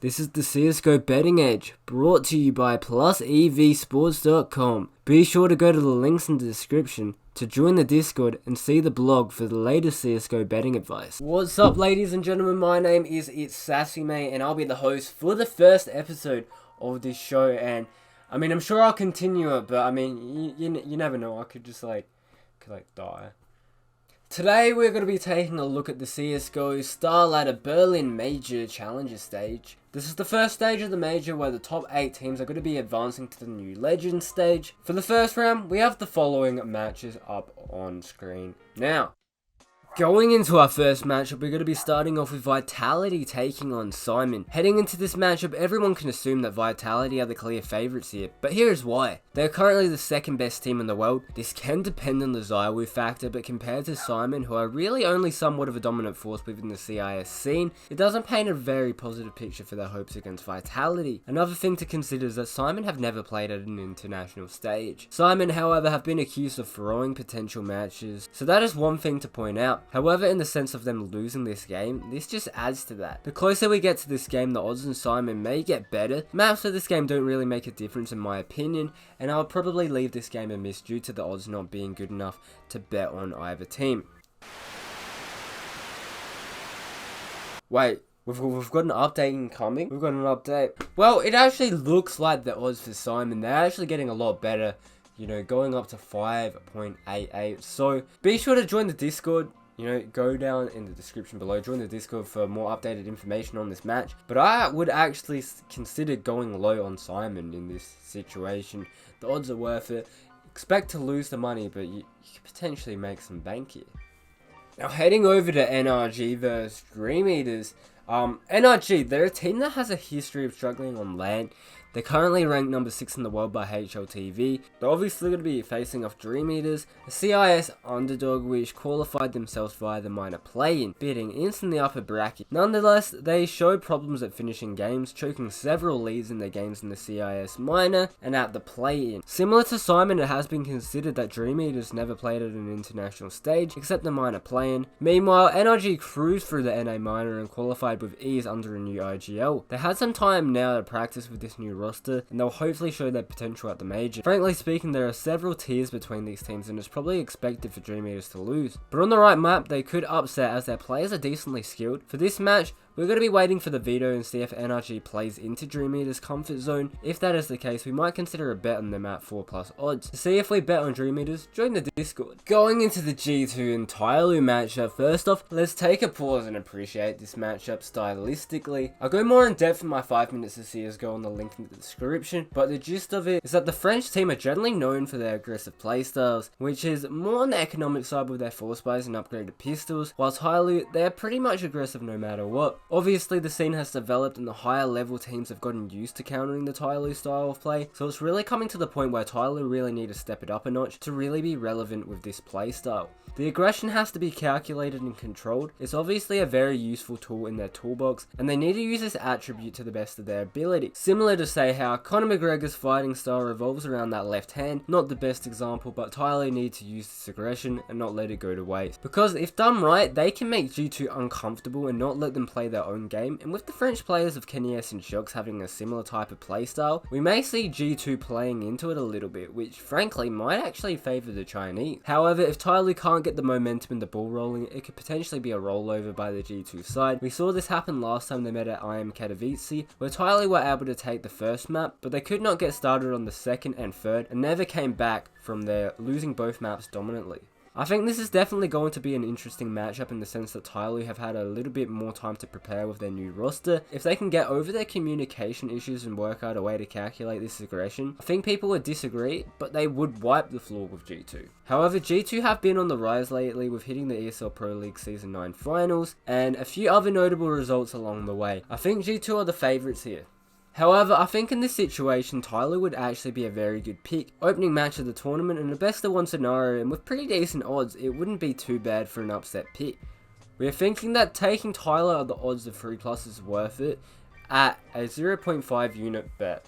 This is the CSGO Betting Edge, brought to you by plusEVsports.com. Be sure to go to the links in the description to join the Discord and see the blog for the latest CSGO betting advice. What's up, ladies and gentlemen? My name is It's Sassy Mate, and I'll be the host for the first episode of this show. And I mean, I'm sure I'll continue it, but I mean, you never know. I could just like die. Today we're going to be taking a look at the CSGO StarLadder Berlin Major Challenger stage. This is the first stage of the major where the top 8 teams are going to be advancing to the new Legends stage. For the first round, we have the following matches up on screen now. Going into our first matchup, we're going to be starting off with Vitality taking on Simon. Heading into this matchup, everyone can assume that Vitality are the clear favourites here, but here's why. They're currently the second best team in the world. This can depend on the Zywoo factor, but compared to Simon, who are really only somewhat of a dominant force within the CIS scene, it doesn't paint a very positive picture for their hopes against Vitality. Another thing to consider is that Simon have never played at an international stage. Simon, however, have been accused of throwing potential matches, so that is one thing to point out. However, in the sense of them losing this game, this just adds to that. The closer we get to this game, the odds on Simon may get better. Maps for this game don't really make a difference in my opinion, and I'll probably leave this game a miss due to the odds not being good enough to bet on either team. Wait, we've got an update incoming? We've got an update. Well, it actually looks like the odds for Simon, they're actually getting a lot better, you know, going up to 5.88. So be sure to join the Discord. You know, go down in the description below, join the Discord for more updated information on this match. But I would actually consider going low on Simon in this situation. The odds are worth it. Expect to lose the money, but you could potentially make some bank here. Now heading over to NRG versus Dream Eaters. NRG, they're a team that has a history of struggling on LAN. They're currently ranked number 6 in the world by HLTV. They're obviously going to be facing off Dream Eaters, a CIS underdog which qualified themselves via the minor play-in, beating in the upper bracket. Nonetheless, they showed problems at finishing games, choking several leads in their games in the CIS minor and at the play-in. Similar to Simon, it has been considered that Dream Eaters never played at an international stage, except the minor play-in. Meanwhile, NRG cruised through the NA minor and qualified with ease under a new IGL. They had some time now to practice with this new roster, and they'll hopefully show their potential at the major. Frankly speaking, there are several tiers between these teams, and it's probably expected for Dream Eaters to lose. But on the right map, they could upset as their players are decently skilled. For this match, we're going to be waiting for the veto and see if NRG plays into Dream Eaters' comfort zone. If that is the case, we might consider a bet on them at 4+ odds. To see if we bet on Dream Eaters, join the Discord. Going into the G2 and Tyloo matchup, first off, let's take a pause and appreciate this matchup stylistically. I'll go more in depth in my 5 minutes of CSGO on the link in the description, but the gist of it is that the French team are generally known for their aggressive playstyles, which is more on the economic side with their force buys and upgraded pistols, while Tyloo, they're pretty much aggressive no matter what. Obviously, the scene has developed and the higher level teams have gotten used to countering the Tyloo style of play, so it's really coming to the point where Tyloo really need to step it up a notch to really be relevant with this playstyle. The aggression has to be calculated and controlled. It's obviously a very useful tool in their toolbox, and they need to use this attribute to the best of their ability. Similar to say how Conor McGregor's fighting style revolves around that left hand, not the best example, but Tyloo need to use this aggression and not let it go to waste. Because if done right, they can make G2 uncomfortable and not let them play their own game, and with the French players of Kenny and Shox having a similar type of playstyle, we may see G2 playing into it a little bit, which frankly might actually favour the Chinese. However, if Tyloo can't get the momentum and the ball rolling, it could potentially be a rollover by the G2 side. We saw this happen last time they met at IM Katowice, where Tyloo were able to take the first map, but they could not get started on the second and third, and never came back from there, losing both maps dominantly. I think this is definitely going to be an interesting matchup in the sense that Tyloo have had a little bit more time to prepare with their new roster. If they can get over their communication issues and work out a way to calculate this aggression, I think people would disagree, but they would wipe the floor with G2. However, G2 have been on the rise lately with hitting the ESL Pro League Season 9 finals, and a few other notable results along the way. I think G2 are the favourites here. However, I think in this situation, Tyloo would actually be a very good pick. Opening match of the tournament and the best of one scenario, and with pretty decent odds, it wouldn't be too bad for an upset pick. We are thinking that taking Tyloo at the odds of 3+ is worth it at a 0.5 unit bet.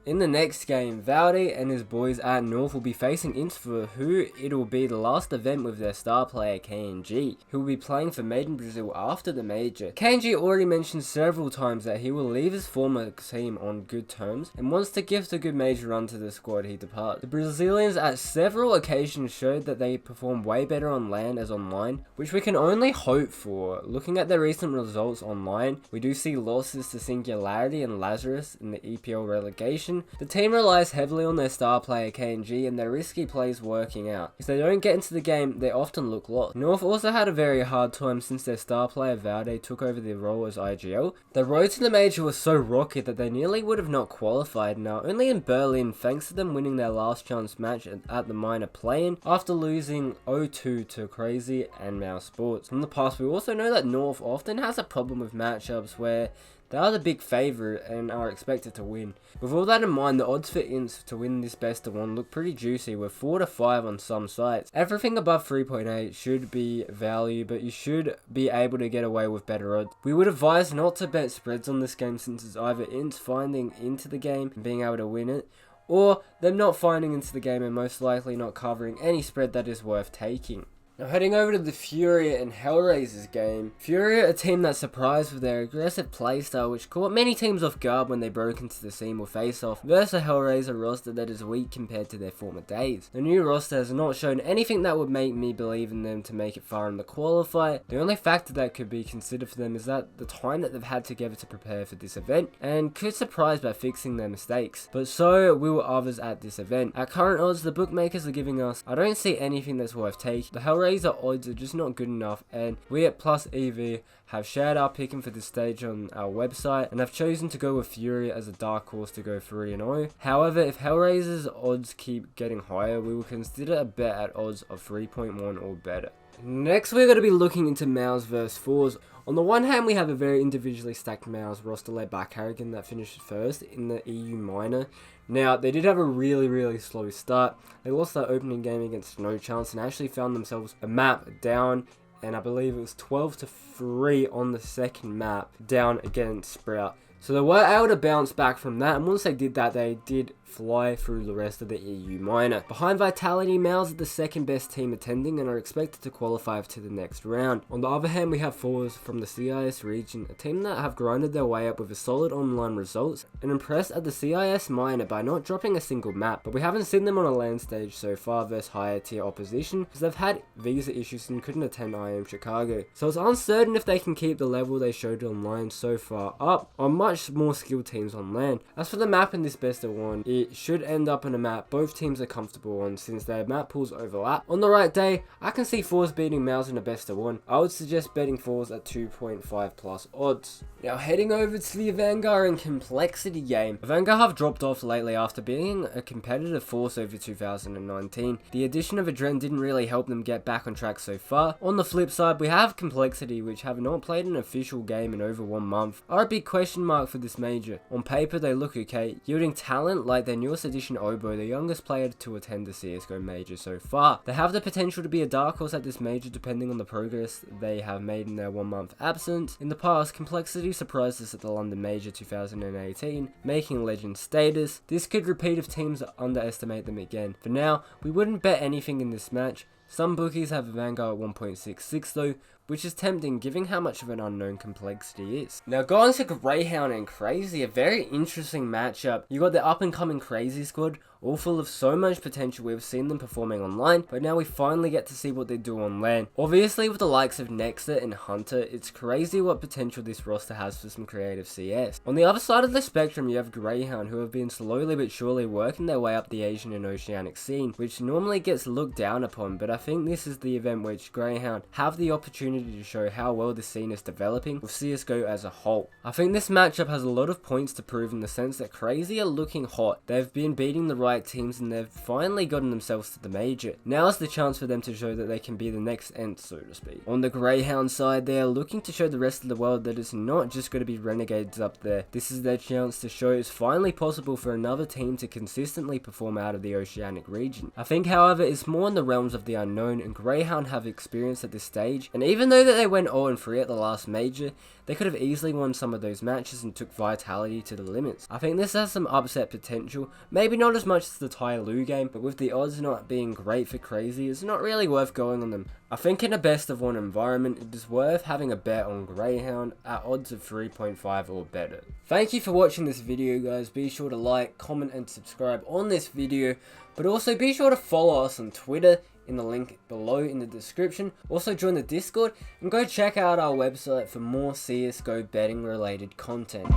In the next game, Valde and his boys at North will be facing into for who it'll be the last event with their star player KNG, who will be playing for Made in Brazil after the major. KNG already mentioned several times that he will leave his former team on good terms and wants to gift a good major run to the squad he departs. The Brazilians at several occasions showed that they perform way better on land as online, which we can only hope for. Looking at their recent results online, we do see losses to Singularity and Lazarus in the EPL relegation. The team relies heavily on their star player KNG and their risky plays working out. If they don't get into the game, they often look lost. North also had a very hard time since their star player Valde took over the role as IGL. The road to the major was so rocky that they nearly would have not qualified now, only in Berlin thanks to them winning their last chance match at the minor play-in after losing 0-2 to Crazy and mousesports. From the past, we also know that North often has a problem with matchups where they are the big favourite and are expected to win. With all that in mind, the odds for Ints to win this best of 1 look pretty juicy with 4 to 5 on some sites. Everything above 3.8 should be value, but you should be able to get away with better odds. We would advise not to bet spreads on this game since it's either Ints finding into the game and being able to win it, or them not finding into the game and most likely not covering any spread that is worth taking. Now heading over to the Furia and Hellraisers game. Furia, a team that surprised with their aggressive playstyle which caught many teams off guard when they broke into the scene or face-off, versus a Hellraiser roster that is weak compared to their former days. The new roster has not shown anything that would make me believe in them to make it far in the qualifier. The only factor that could be considered for them is that the time that they've had together to prepare for this event, and could surprise by fixing their mistakes. But so will others at this event. At current odds, the bookmakers are giving us, I don't see anything that's worth taking. The Hellraiser odds are just not good enough, and we at plusEV have shared our picking for this stage on our website and have chosen to go with Furia as a dark horse to go 3-0. However, if Hellraiser's odds keep getting higher, we will consider a bet at odds of 3.1 or better. Next, we're going to be looking into Mouse vs Fours. On the one hand, we have a very individually stacked Mouse roster led by Carrigan that finished first in the EU minor. Now, they did have a really slow start. They lost their opening game against No Chance and actually found themselves a map down, and I believe it was 12-3 on the second map down against Sprout. So they were able to bounce back from that, and once they did that, they did fly through the rest of the EU minor. Behind Vitality, Mouse are the second best team attending and are expected to qualify to the next round. On the other hand, we have Fours from the CIS region, a team that have grinded their way up with a solid online results and impressed at the CIS minor by not dropping a single map, but we haven't seen them on a LAN stage so far versus higher tier opposition because they've had visa issues and couldn't attend IM Chicago. So it's uncertain if they can keep the level they showed online so far up on much more skilled teams on LAN. As for the map in this best of 1, it should end up in a map both teams are comfortable on since their map pools overlap. On the right day, I can see Fours beating Mouse in a best of 1. I would suggest betting Fours at 2.5 plus odds. Now heading over to the Vanguard and Complexity game. Vanguard have dropped off lately after being a competitive force over 2019. The addition of Adren didn't really help them get back on track so far. On the flip side, we have Complexity, which have not played an official game in over 1 month, are a big question mark for this major. On paper, they look okay, yielding talent like their newest addition Obo, the youngest player to attend the CSGO major so far. They have the potential to be a dark horse at this major depending on the progress they have made in their 1 month absence. In the past, Complexity surprised us at the London Major 2018, making legend status. This could repeat if teams underestimate them again. For now, we wouldn't bet anything in this match. Some bookies have Vanguard at 1.66 though, which is tempting given how much of an unknown Complexity is. Now going to Greyhound and Crazy, a very interesting matchup. You got the up and coming Crazy squad, all full of so much potential. We've seen them performing online, but now we finally get to see what they do on LAN. Obviously with the likes of Nexa and Hunter, it's crazy what potential this roster has for some creative CS. On the other side of the spectrum, you have Greyhound, who have been slowly but surely working their way up the Asian and Oceanic scene, which normally gets looked down upon, but I think this is the event which Greyhound have the opportunity to show how well the scene is developing with CSGO as a whole. I think this matchup has a lot of points to prove in the sense that Crazy are looking hot. They've been beating the right teams and they've finally gotten themselves to the major. Now is the chance for them to show that they can be the next Ent, so to speak. On the Greyhound side, they are looking to show the rest of the world that it's not just going to be Renegades up there. This is their chance to show it's finally possible for another team to consistently perform out of the Oceanic region. I think however it's more in the realms of the unknown, and Greyhound have experience at this stage, and even Even though that they went 0-3 at the last major, they could have easily won some of those matches and took Vitality to the limits. I think this has some upset potential, maybe not as much as the Tai Lu game, but with the odds not being great for Crazy, it's not really worth going on them. I think in a best of 1 environment, it is worth having a bet on Greyhound at odds of 3.5 or better. Thank you for watching this video, guys. Be sure to like, comment and subscribe on this video, but also be sure to follow us on Twitter in the link below in the description. Also join the Discord and go check out our website for more CSGO betting related content.